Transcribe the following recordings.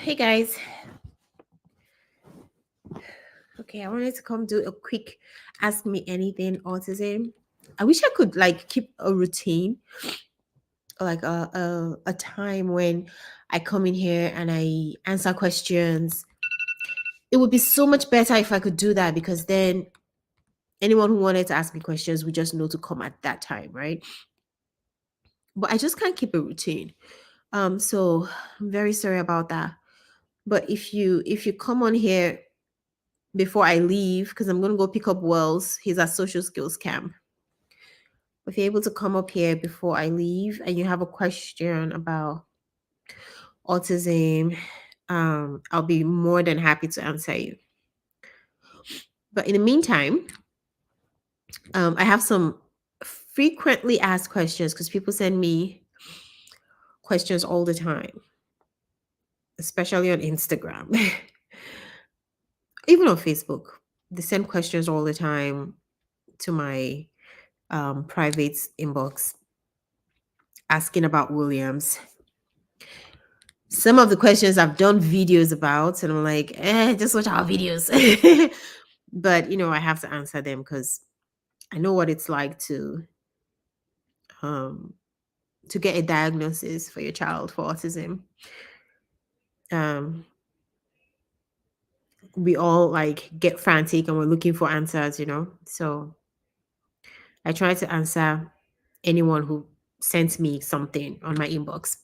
Hey guys. Okay, I wanted to come do a quick ask me anything autism. I wish I could like keep a routine, like a time when I come in here and I answer questions. It would be so much better if I could do that because then anyone who wanted to ask me questions would just know to come at that time, right? But I just can't keep a routine. So I'm very sorry about that. But if you come on here before I leave, because I'm gonna go pick up Wellz. He's at social skills camp. If you're able to come up here before I leave and you have a question about autism, I'll be more than happy to answer you. But in the meantime, I have some frequently asked questions because people send me questions all the time, especially on Instagram, even on Facebook. They send questions all the time to my private inbox asking about Williams. Some of the questions I've done videos about, and I'm like, just watch our videos. But I have to answer them because I know what it's like um to get a diagnosis for your child for autism. Um, we all like get frantic and we're looking for answers. So I try to answer anyone who sends me something on my inbox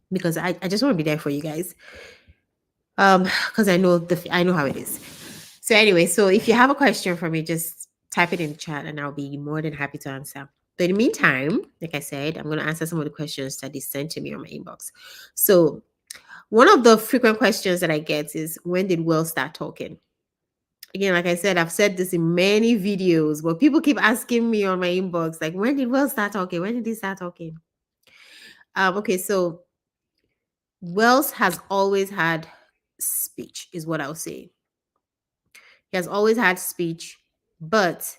because I just want to be there for you guys. Because I know how it is. So anyway, so if you have a question for me, just type it in the chat and I'll be more than happy to answer. But in the meantime, like I said, I'm going to answer some of the questions that they sent to me on my inbox. So one of the frequent questions that I get is, when did Will start talking? Again, like I said, I've said this in many videos, but people keep asking me on my inbox, like, when did Will start talking? When did he start talking? Okay, so Wells has always had speech, is what I'll say. He has always had speech, but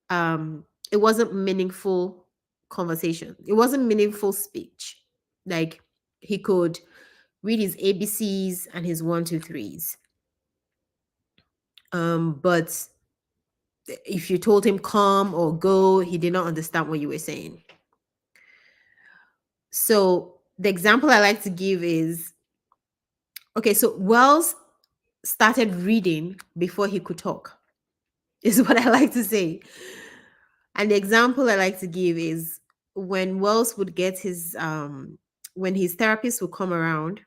it wasn't meaningful conversation. It wasn't meaningful speech. Like, he could read his ABCs and his 1, 2, 3s. But if you told him come or go, he did not understand what you were saying. So the example I like to give is, okay, so Wells started reading before he could talk, is what I like to say. And the example I like to give is when Wells would get his when his therapist would come around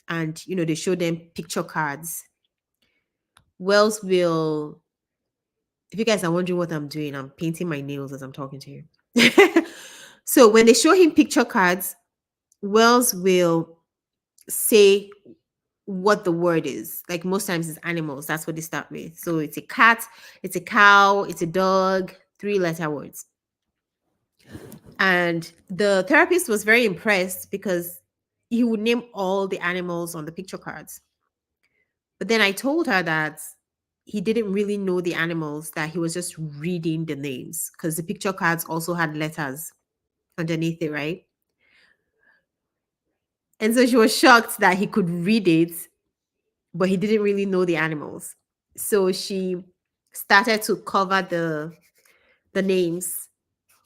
and they show them picture cards. Wells will, if you guys are wondering what I'm doing, I'm painting my nails as I'm talking to you. So when they show him picture cards, Wells will say what the word is. Like, most times it's animals. That's what they start with. So it's a cat, it's a cow, it's a dog, 3-letter words. And the therapist was very impressed because he would name all the animals on the picture cards. But then I told her that he didn't really know the animals, that he was just reading the names because the picture cards also had letters underneath it, right? And so she was shocked that he could read it, but he didn't really know the animals. So she started to cover the names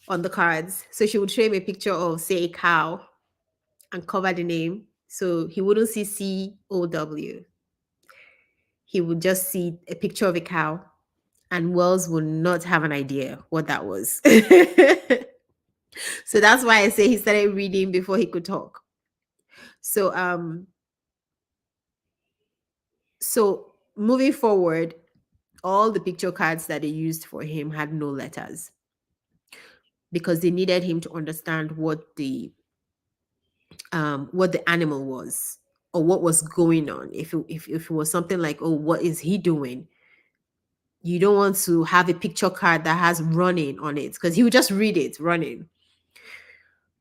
on the cards. So she would show him a picture of, say, a cow and cover the name. So he wouldn't see COW. He would just see a picture of a cow, and Wells would not have an idea what that was. So that's why I say he started reading before he could talk. So so moving forward, all the picture cards that they used for him had no letters because they needed him to understand what the animal was or what was going on. If it was something like, oh, what is he doing? You don't want to have a picture card that has running on it because he would just read it running.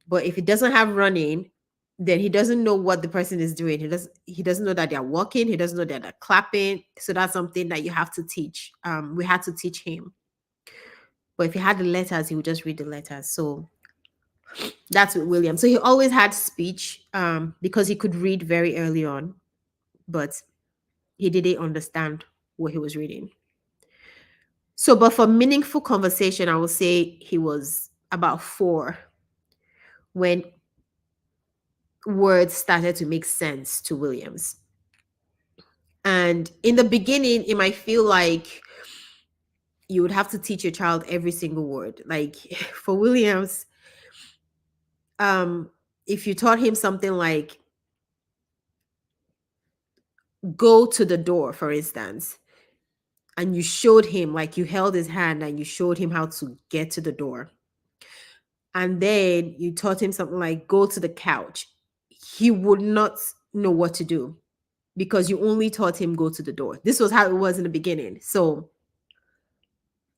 But if it doesn't have running, then he doesn't know what the person is doing. He doesn't know that they're walking. He doesn't know that they're clapping. So that's something that you have to teach. We had to teach him. But if he had the letters, he would just read the letters. So That's with William. So he always had speech because he could read very early on, but he didn't understand what he was reading. So, but for meaningful conversation, I would say he was about 4 when words started to make sense to Williams. And in the beginning, it might feel like you would have to teach your child every single word. Like for Williams, um, if you taught him something like go to the door, for instance, and you showed him, like you held his hand and you showed him how to get to the door, and then you taught him something like go to the couch, he would not know what to do because you only taught him go to the door. This was how it was in the beginning. So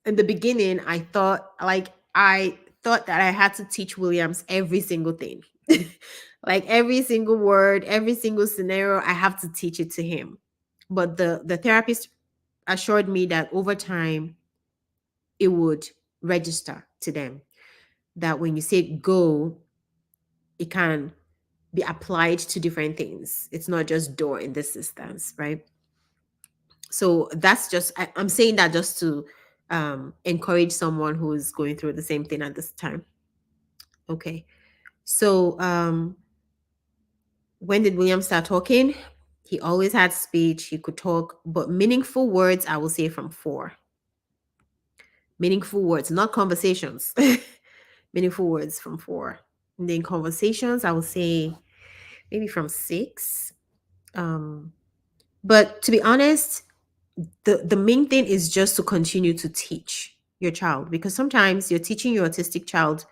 in the beginning, I thought that I had to teach Williams every single thing. Like every single word, every single scenario, I have to teach it to him. But the therapist assured me that over time it would register to them that when you say go, it can be applied to different things. It's not just door in this instance, right? So that's just I'm saying that just to encourage someone who's going through the same thing at this time. Okay. So when did William start talking? He always had speech, he could talk, but meaningful words, I will say from 4. Meaningful words, not conversations. Meaningful words from 4. And then conversations, I will say maybe from 6. Um, but to be honest, the main thing is just to continue to teach your child, because sometimes you're teaching your autistic child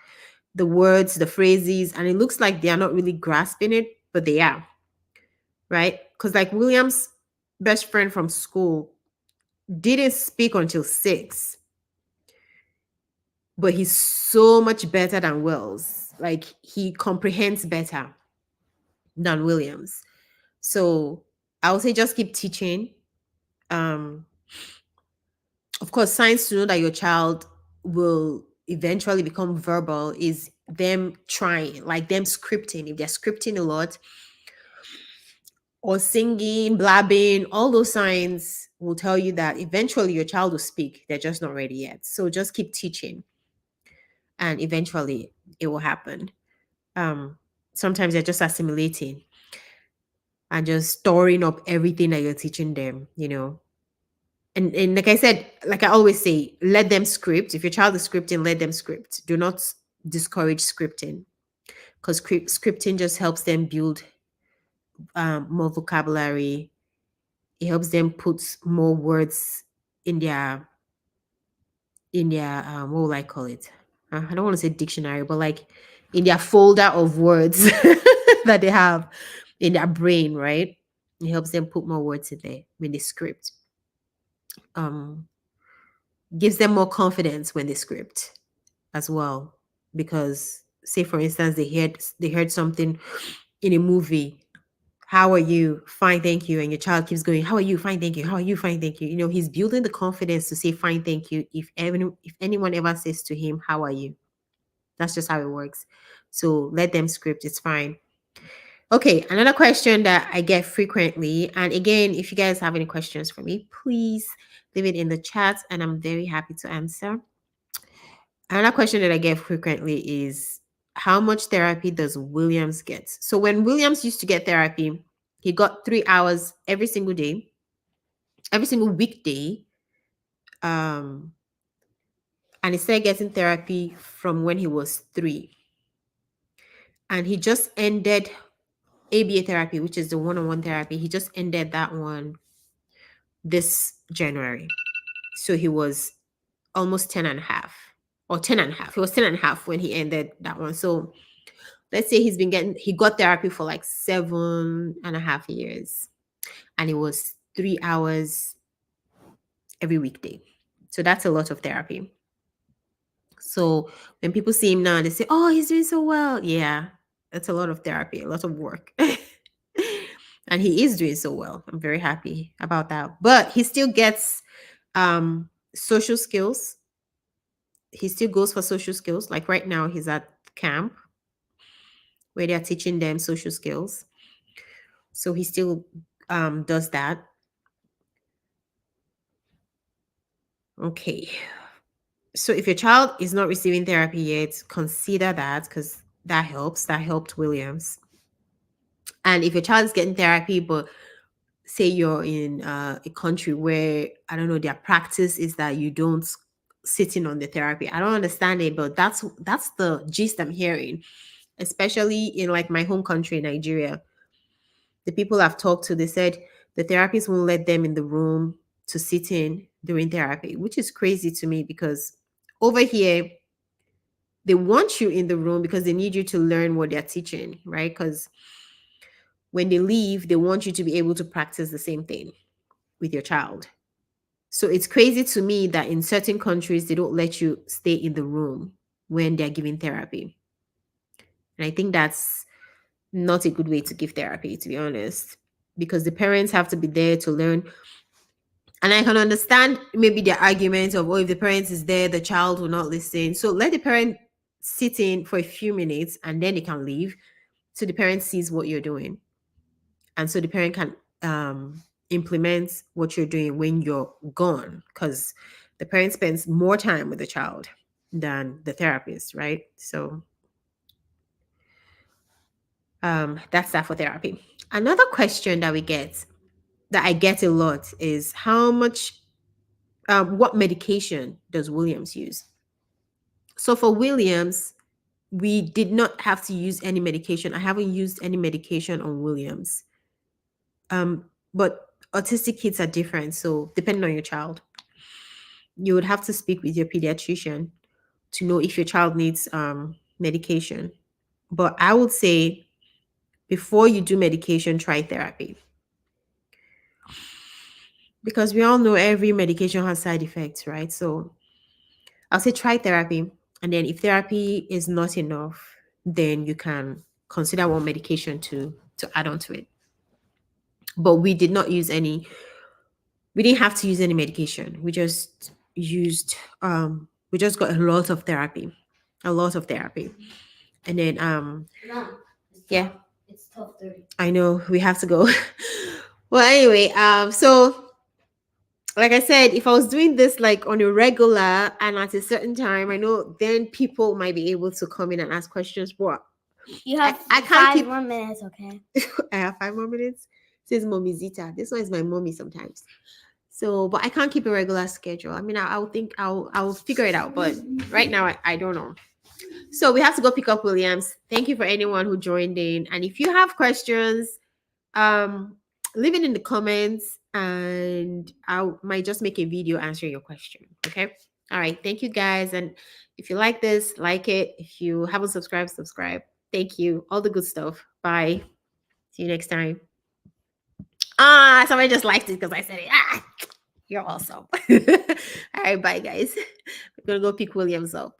the words, the phrases, and it looks like they are not really grasping it, but they are, right? Because like William's best friend from school didn't speak until 6, but he's so much better than Wellz. Like he comprehends better than Williams. So I would say just keep teaching. Um, of course, signs to know that your child will eventually become verbal is them trying, like them scripting. If they're scripting a lot or singing, blabbing, all those signs will tell you that eventually your child will speak. They're just not ready yet. So just keep teaching and eventually it will happen. Sometimes they're just assimilating and just storing up everything that you're teaching them, you know. And like I said, like I always say, let them script. If your child is scripting, let them script. Do not discourage scripting, because scripting just helps them build more vocabulary. It helps them put more words in their what will I call it? I don't want to say dictionary, but like in their folder of words that they have in their brain, right? It helps them put more words in there when they script. Um, Gives them more confidence when they script as well. Because say for instance they heard something in a movie. How are you? Fine, thank you. And your child keeps going, how are you? Fine, thank you. How are you? Fine, thank you. You know, he's building the confidence to say fine, thank you. If anyone ever says to him, how are you? That's just how it works. So let them script, it's fine. Okay, another question that I get frequently, and again, if you guys have any questions for me, please leave it in the chat and I'm very happy to answer. Another question that I get frequently is how much therapy does Williams get? So when Williams used to get therapy, he got 3 hours every single day, every single weekday. And he started getting therapy from when he was 3. And he just ended ABA therapy, which is the one-on-one therapy. He just ended that one this January. So he was almost 10 and a half or 10 and a half. He was 10 and a half when he ended that one. So let's say he got therapy for like 7.5 years. And it was 3 hours every weekday. So that's a lot of therapy. So when people see him now, they say, oh, he's doing so well. Yeah, that's a lot of therapy, a lot of work. And he is doing so well. I'm very happy about that. But he still gets social skills. He still goes for social skills. Like right now, he's at camp. where they're teaching them social skills. So he still does that. Okay. So if your child is not receiving therapy yet, consider that, because that helps. That helped Williams. And if your child is getting therapy, but say you're in a country where, I don't know, their practice is that you don't sit in on the therapy. I don't understand it, but that's the gist I'm hearing, especially in like my home country, Nigeria. The people I've talked to, they said the therapist won't let them in the room to sit in during therapy, which is crazy to me, because over here they want you in the room because they need you to learn what they're teaching, right? Because when they leave, they want you to be able to practice the same thing with your child. So it's crazy to me that in certain countries, they don't let you stay in the room when they're giving therapy. And I think that's not a good way to give therapy, to be honest, because the parents have to be there to learn. And I can understand maybe the argument of, oh, if the parent is there, the child will not listen. So let the parent sit in for a few minutes and then they can leave. So the parent sees what you're doing. And so the parent can implement what you're doing when you're gone, because the parent spends more time with the child than the therapist, right? So that's that for therapy. Another question that we get, that I get a lot, is how much, what medication does Williams use? So for Williams, we did not have to use any medication. I haven't used any medication on Williams. But autistic kids are different. So depending on your child, you would have to speak with your pediatrician to know if your child needs medication. But I would say before you do medication, try therapy. Because we all know every medication has side effects, right? So I'll say try therapy. And then if therapy is not enough, then you can consider one medication to add on to it. But we didn't have to use any medication. We just got a lot of therapy. A lot of therapy. And then No, yeah, it's 12:30. I know we have to go. Well, anyway, so like I said, if I was doing this like on a regular and at a certain time, I know then people might be able to come in and ask questions. But You have I can't five keep. more minutes, okay? I have 5 more minutes. Says Mommy Zita. This one is my mommy sometimes. So, but I can't keep a regular schedule. I mean, I'll think I'll figure it out. But right now, I don't know. So we have to go pick up Williams. Thank you for anyone who joined in. And if you have questions, um, leave it in the comments, and I might just make a video answering your question. Okay. All right. Thank you guys. And if you like this, like it. If you haven't subscribed, subscribe. Thank you. All the good stuff. Bye. See you next time. Somebody just liked it because I said it. You're awesome. All right, bye guys. We're gonna go pick Williams up.